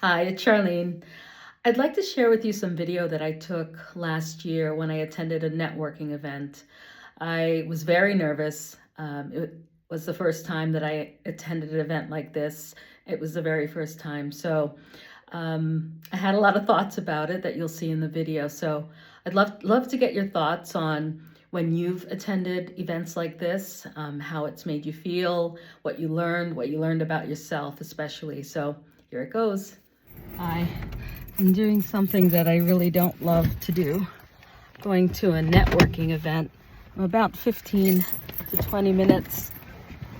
Hi, it's Charlene. I'd like to share with you some video that I took last year when I attended a networking event. I was very nervous. It was the first time that I attended an event like this. It was the very first time. I had a lot of thoughts about it that you'll see in the video. So I'd love to get your thoughts on when you've attended events like this, how it's made you feel, what you learned about yourself especially. So here it goes. I am doing something that I really don't love to do, going to a networking event. I'm about 15 to 20 minutes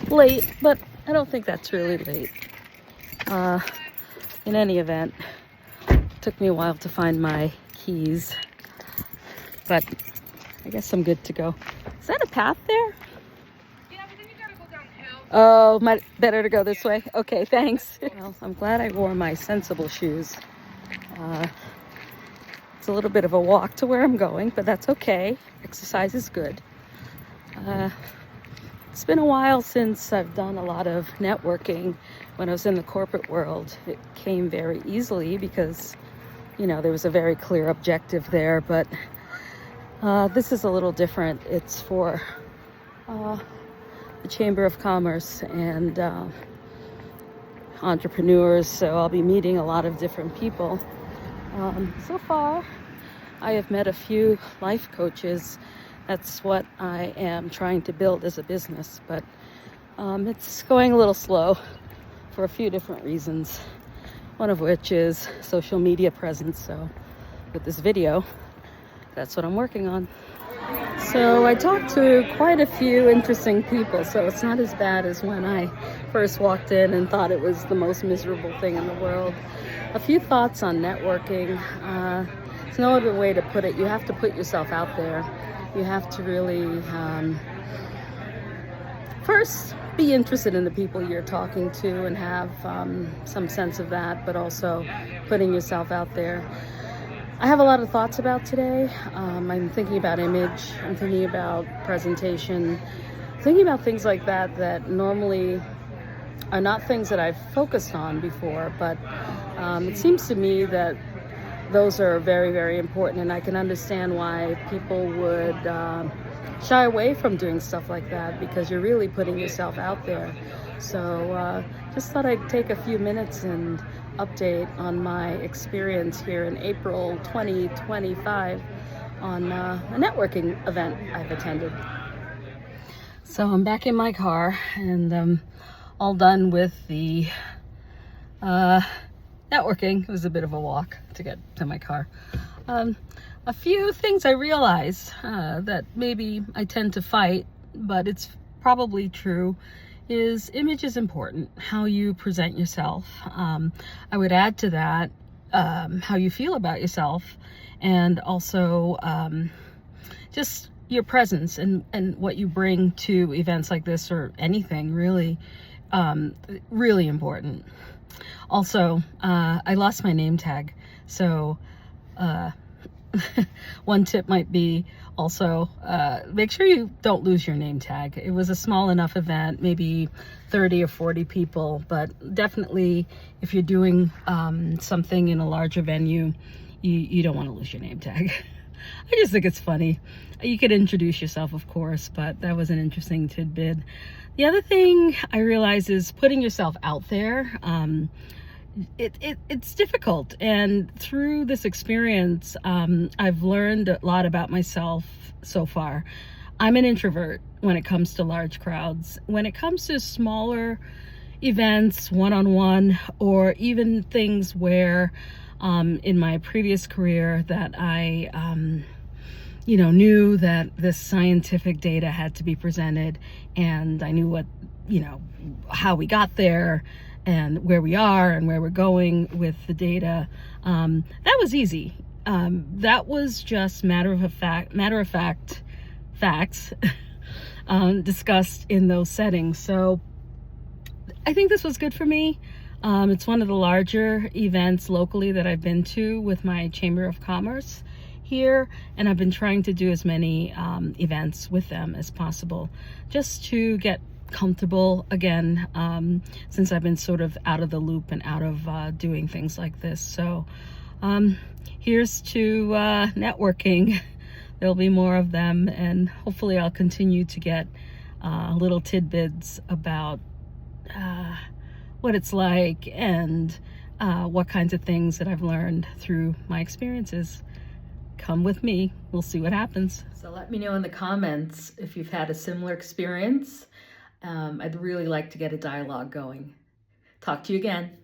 late, but I don't think that's really late. In any event, it took me a while to find my keys, but I guess I'm good to go. Is that a path there? Yeah, but then you gotta go downhill. Oh, better to go this way? Okay, thanks. Well, I'm glad I wore my sensible shoes. It's a little bit of a walk to where I'm going, but that's okay. Exercise is good. It's been a while since I've done a lot of networking. When I was in the corporate world, it came very easily because, there was a very clear objective there, but this is a little different. It's for the Chamber of Commerce and entrepreneurs, so I'll be meeting a lot of different people. So far, I have met a few life coaches. That's what I am trying to build as a business, but it's going a little slow for a few different reasons, one of which is social media presence. So with this video, that's what I'm working on. So I talked to quite a few interesting people, so it's not as bad as when I first walked in and thought it was the most miserable thing in the world. A few thoughts on networking. There's no other way to put it. You have to put yourself out there. You have to really first be interested in the people you're talking to and have some sense of that, but also putting yourself out there. I have a lot of thoughts about today. I'm thinking about image, I'm thinking about presentation, thinking about things like that normally are not things that I've focused on before, but it seems to me that those are very, very important, and I can understand why people would shy away from doing stuff like that because you're really putting yourself out there. So just thought I'd take a few minutes and update on my experience here in April 2025 on a networking event I've attended. So I'm back in my car and I'm all done with the networking. It was a bit of a walk to get to my car. A few things I realize that maybe I tend to fight, but it's probably true, is image is important, how you present yourself. I would add to that how you feel about yourself, and also just your presence and what you bring to events like this or anything really, really important. Also, I lost my name tag, so one tip might be also make sure you don't lose your name tag. It was a small enough event, maybe 30 or 40 people, but definitely if you're doing something in a larger venue, you don't want to lose your name tag. I just think it's funny. You could introduce yourself, of course, but that was an interesting tidbit. The other thing I realize is putting yourself out there. It's difficult, and through this experience I've learned a lot about myself so far. I'm an introvert when it comes to large crowds. When it comes to smaller events, one-on-one, or even things where in my previous career that I knew that this scientific data had to be presented, and I knew what how we got there and where we are and where we're going with the data. That was easy. That was just matter of fact facts discussed in those settings. So I think this was good for me. It's one of the larger events locally that I've been to with my Chamber of Commerce here, and I've been trying to do as many events with them as possible, just to get comfortable again, since I've been sort of out of the loop and out of doing things like this. So here's to networking. There'll be more of them, and hopefully I'll continue to get little tidbits about what it's like and what kinds of things that I've learned through my experiences. Come with me, we'll see what happens. So let me know in the comments if you've had a similar experience. I'd really like to get a dialogue going. Talk to you again.